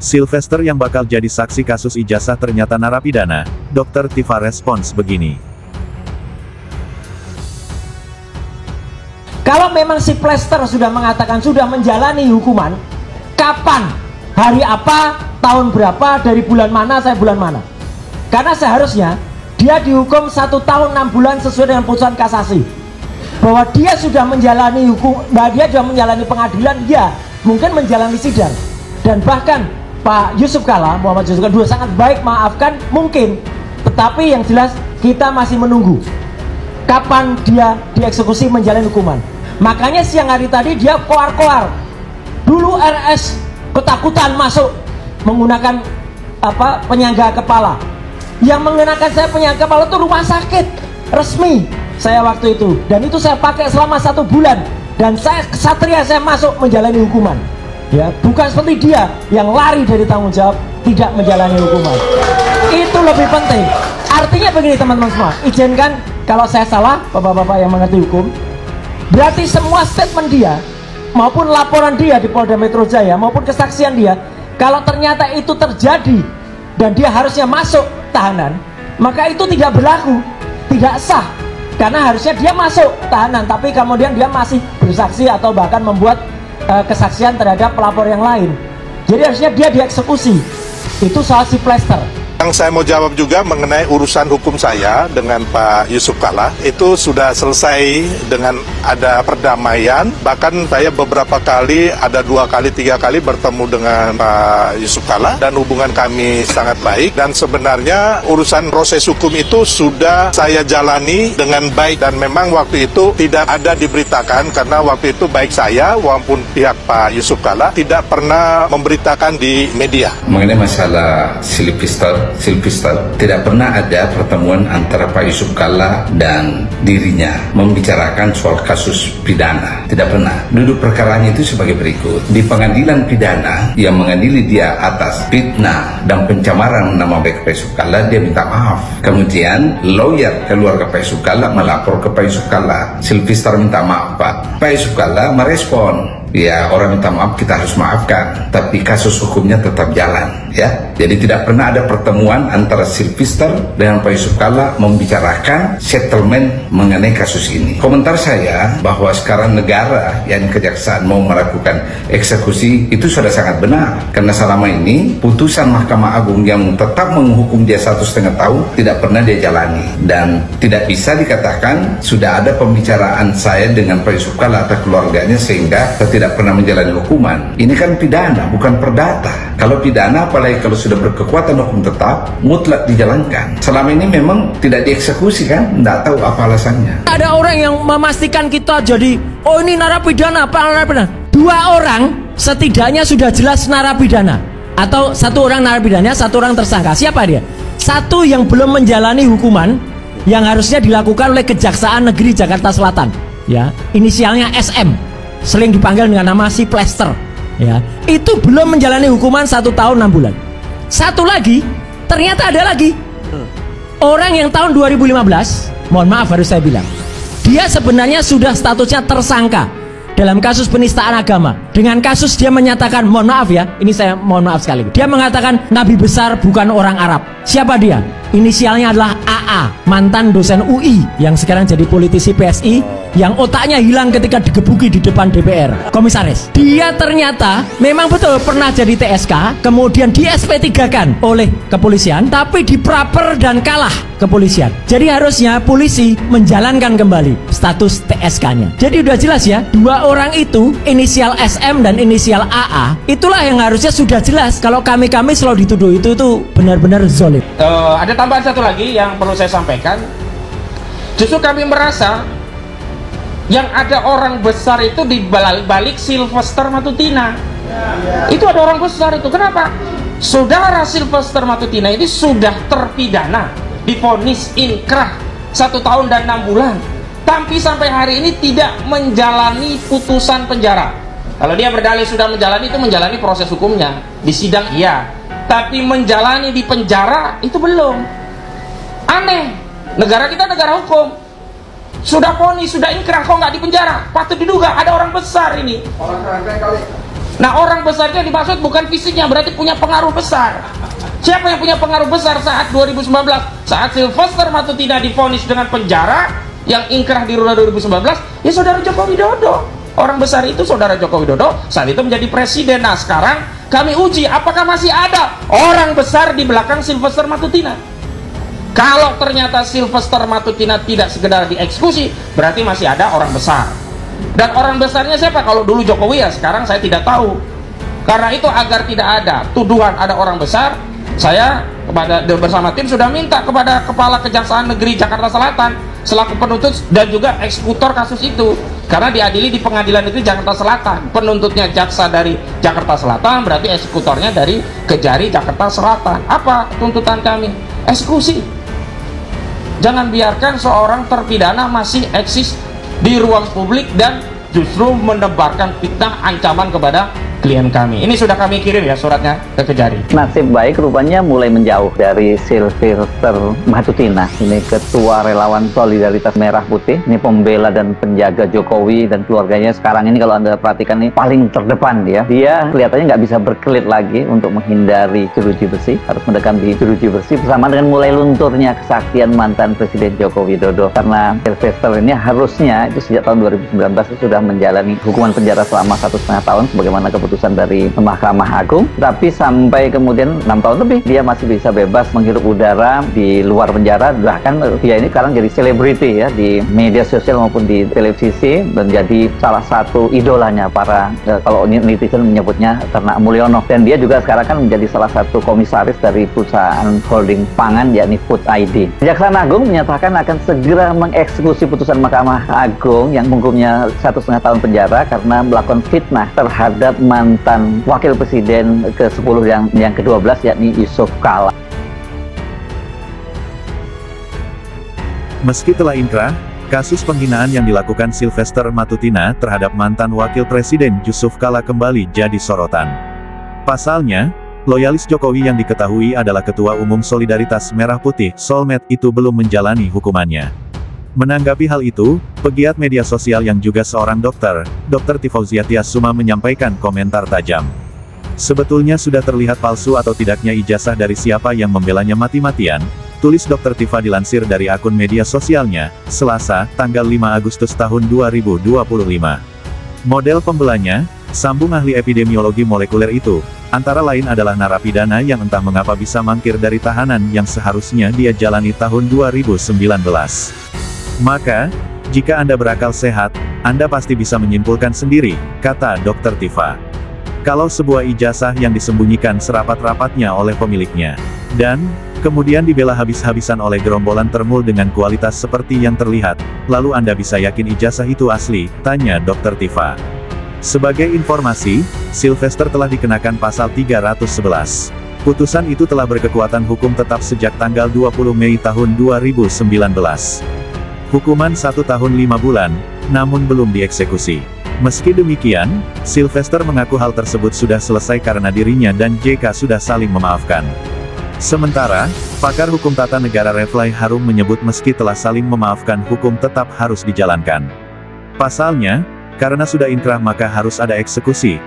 Sylvester yang bakal jadi saksi kasus ijazah ternyata narapidana. Dokter Tifa respons begini. Kalau memang si Plester sudah mengatakan sudah menjalani hukuman, kapan, hari apa, tahun berapa, dari bulan mana, saya bulan mana? Karena seharusnya dia dihukum 1 tahun 6 bulan sesuai dengan putusan kasasi. Bahwa dia sudah menjalani bahwa dia sudah menjalani pengadilan, ya, mungkin menjalani sidang. Dan bahkan Pak Yusuf Kalla, Muhammad Yusuf Kalla, sangat baik, maafkan, mungkin. Tetapi yang jelas kita masih menunggu kapan dia dieksekusi menjalani hukuman. Makanya siang hari tadi dia koar-koar. Dulu RS ketakutan masuk menggunakan penyangga kepala. Yang mengenakan saya penyangga kepala itu rumah sakit resmi saya waktu itu. Dan itu saya pakai selama 1 bulan. Dan saya kesatria, saya masuk menjalani hukuman. Ya, bukan seperti dia yang lari dari tanggung jawab, tidak menjalani hukuman. Itu lebih penting. Artinya begini teman-teman semua, izinkan kalau saya salah, bapak-bapak yang mengerti hukum, berarti semua statement dia maupun laporan dia di Polda Metro Jaya maupun kesaksian dia, kalau ternyata itu terjadi dan dia harusnya masuk tahanan, maka itu tidak berlaku, tidak sah. Karena harusnya dia masuk tahanan, tapi kemudian dia masih bersaksi atau bahkan membuat kesaksian terhadap pelapor yang lain. Jadi harusnya dia dieksekusi. Itu soal si Plester. Yang saya mau jawab juga mengenai urusan hukum saya dengan Pak Yusuf Kalla, itu sudah selesai dengan ada perdamaian. Bahkan saya beberapa kali, ada 2 kali, 3 kali bertemu dengan Pak Yusuf Kalla, dan hubungan kami sangat baik. Dan sebenarnya urusan proses hukum itu sudah saya jalani dengan baik, dan memang waktu itu tidak ada diberitakan, karena waktu itu baik saya maupun pihak Pak Yusuf Kalla tidak pernah memberitakan di media. Mengenai masalah Sylvester, tidak pernah ada pertemuan antara Pak Yusuf Kalla dan dirinya membicarakan soal kasus pidana. Tidak pernah. Duduk perkaranya itu sebagai berikut. Di pengadilan pidana yang mengadili dia atas fitnah dan pencemaran nama baik Pak Yusuf Kalla, dia minta maaf. Kemudian lawyer keluarga Pak Yusuf Kalla melapor ke Pak Yusuf Kalla. Sylvester minta maaf, Pak. Pak Yusuf Kalla merespon, ya, orang minta maaf kita harus maafkan, tapi kasus hukumnya tetap jalan, ya. Jadi tidak pernah ada pertemuan antara Sylvester dengan Pak Yusuf Kalla membicarakan settlement mengenai kasus ini. Komentar saya bahwa sekarang negara yang kejaksaan mau melakukan eksekusi itu sudah sangat benar, karena selama ini putusan Mahkamah Agung yang tetap menghukum dia 1,5 tahun tidak pernah dia jalani, dan tidak bisa dikatakan sudah ada pembicaraan saya dengan Pak Yusuf Kalla atau keluarganya sehingga tidak pernah menjalani hukuman. Ini kan pidana, bukan perdata. Kalau pidana, apalagi kalau sudah berkekuatan hukum tetap, mutlak dijalankan. Selama ini memang tidak dieksekusi kan? Tidak tahu apa alasannya. Ada orang yang memastikan kita jadi, oh ini narapidana, apa narapidana? 2 orang setidaknya sudah jelas narapidana. Atau 1 orang narapidana, 1 orang tersangka. Siapa dia? 1 yang belum menjalani hukuman yang harusnya dilakukan oleh Kejaksaan Negeri Jakarta Selatan. Ya, inisialnya SM, sering dipanggil dengan nama si Plester, ya, itu belum menjalani hukuman 1 tahun 6 bulan. 1 lagi, ternyata ada lagi orang yang tahun 2015, mohon maaf harus saya bilang, dia sebenarnya sudah statusnya tersangka dalam kasus penistaan agama. Dengan kasus dia menyatakan, mohon maaf ya, ini saya mohon maaf sekali, dia mengatakan Nabi besar bukan orang Arab. Siapa dia? Inisialnya adalah AA, mantan dosen UI yang sekarang jadi politisi PSI, yang otaknya hilang ketika digebuki di depan DPR, komisaris. Dia ternyata memang betul pernah jadi TSK, kemudian di SP3-kan oleh kepolisian, tapi dipraper dan kalah kepolisian. Jadi harusnya polisi menjalankan kembali status TSK-nya. Jadi udah jelas ya, 2 orang itu, inisial SM dan inisial AA, itulah yang harusnya sudah jelas. Kalau kami selalu dituduh itu benar-benar zolim. Ada tambahan 1 lagi yang perlu saya sampaikan. Justru kami merasa yang ada orang besar itu di balik Sylvester Matutina. Itu ada orang besar itu. Kenapa? Saudara Sylvester Matutina ini sudah terpidana, divonis inkrah 1 tahun dan 6 bulan, tapi sampai hari ini tidak menjalani putusan penjara. Kalau dia berdalih sudah menjalani, itu menjalani proses hukumnya di sidang, iya, tapi menjalani di penjara itu belum. Aneh, negara kita negara hukum, sudah vonis, sudah inkrah, kok nggak di penjara? Patut diduga ada orang besar ini. Nah, orang besar itu yang dimaksud bukan fisiknya, berarti punya pengaruh besar. Siapa yang punya pengaruh besar saat 2019? Saat Sylvester Matutina divonis dengan penjara yang ingkrah di Runa 2019, ya saudara Joko Widodo. Orang besar itu saudara Joko Widodo saat itu menjadi presiden. Nah, sekarang kami uji apakah masih ada orang besar di belakang Sylvester Matutina. Kalau ternyata Sylvester Matutina tidak sekedar dieksekusi, berarti masih ada orang besar. Dan orang besarnya siapa? Kalau dulu Jokowi, ya sekarang saya tidak tahu. Karena itu agar tidak ada tuduhan ada orang besar, saya bersama tim sudah minta kepada Kepala Kejaksaan Negeri Jakarta Selatan selaku penuntut dan juga eksekutor kasus itu, karena diadili di pengadilan itu Jakarta Selatan. Penuntutnya jaksa dari Jakarta Selatan, berarti eksekutornya dari Kejari Jakarta Selatan. Apa tuntutan kami? Eksekusi. Jangan biarkan seorang terpidana masih eksis di ruang publik dan justru menebarkan fitnah ancaman kepada klien kami. Ini sudah kami kirim ya suratnya ke Kejari. Nasib baik rupanya mulai menjauh dari Sylvester Matutina. Ini Ketua Relawan Solidaritas Merah Putih. Ini pembela dan penjaga Jokowi dan keluarganya. Sekarang ini kalau Anda perhatikan ini paling terdepan dia. Dia kelihatannya nggak bisa berkelit lagi untuk menghindari jeruji besi. Harus mendekati jeruji besi bersama dengan mulai lunturnya kesaktian mantan Presiden Joko Widodo. Karena Sylvester ini harusnya itu sejak tahun 2019 itu sudah menjalani hukuman penjara selama 1,5 tahun sebagaimana keputusan dari Mahkamah Agung, tapi sampai kemudian 6 tahun lebih dia masih bisa bebas menghirup udara di luar penjara. Bahkan dia ini sekarang jadi selebriti ya di media sosial maupun di televisi, menjadi salah satu idolanya para kalau netizen menyebutnya Ternak Mulyono. Dan dia juga sekarang kan menjadi salah satu komisaris dari perusahaan holding pangan yakni Food ID. Kejaksaan Agung menyatakan akan segera mengeksekusi putusan Mahkamah Agung yang menghukumnya 1,5 tahun penjara karena melakukan fitnah terhadap mantan Wakil Presiden ke-10 yang ke-12 yakni Yusuf Kala. Meski telah inkrah, kasus penghinaan yang dilakukan Sylvester Matutina terhadap mantan Wakil Presiden Yusuf Kala kembali jadi sorotan. Pasalnya, loyalis Jokowi yang diketahui adalah Ketua Umum Solidaritas Merah Putih, Solmed, itu belum menjalani hukumannya. Menanggapi hal itu, pegiat media sosial yang juga seorang dokter, Dr. Tifauzia Tiasuma menyampaikan komentar tajam. Sebetulnya sudah terlihat palsu atau tidaknya ijazah dari siapa yang membelanya mati-matian, tulis Dr. Tifa dilansir dari akun media sosialnya, Selasa, tanggal 5 Agustus tahun 2025. Model pembelanya, sambung ahli epidemiologi molekuler itu, antara lain adalah narapidana yang entah mengapa bisa mangkir dari tahanan yang seharusnya dia jalani tahun 2019. Maka, jika Anda berakal sehat, Anda pasti bisa menyimpulkan sendiri, kata Dr. Tifa. Kalau sebuah ijazah yang disembunyikan serapat-rapatnya oleh pemiliknya, dan kemudian dibela habis-habisan oleh gerombolan termul dengan kualitas seperti yang terlihat, lalu Anda bisa yakin ijazah itu asli, tanya Dr. Tifa. Sebagai informasi, Sylvester telah dikenakan pasal 311. Putusan itu telah berkekuatan hukum tetap sejak tanggal 20 Mei tahun 2019. Hukuman 1 tahun 5 bulan, namun belum dieksekusi. Meski demikian, Sylvester mengaku hal tersebut sudah selesai karena dirinya dan JK sudah saling memaafkan. Sementara, pakar hukum tata negara Reflay Harum menyebut meski telah saling memaafkan hukum tetap harus dijalankan. Pasalnya, karena sudah inkrah maka harus ada eksekusi,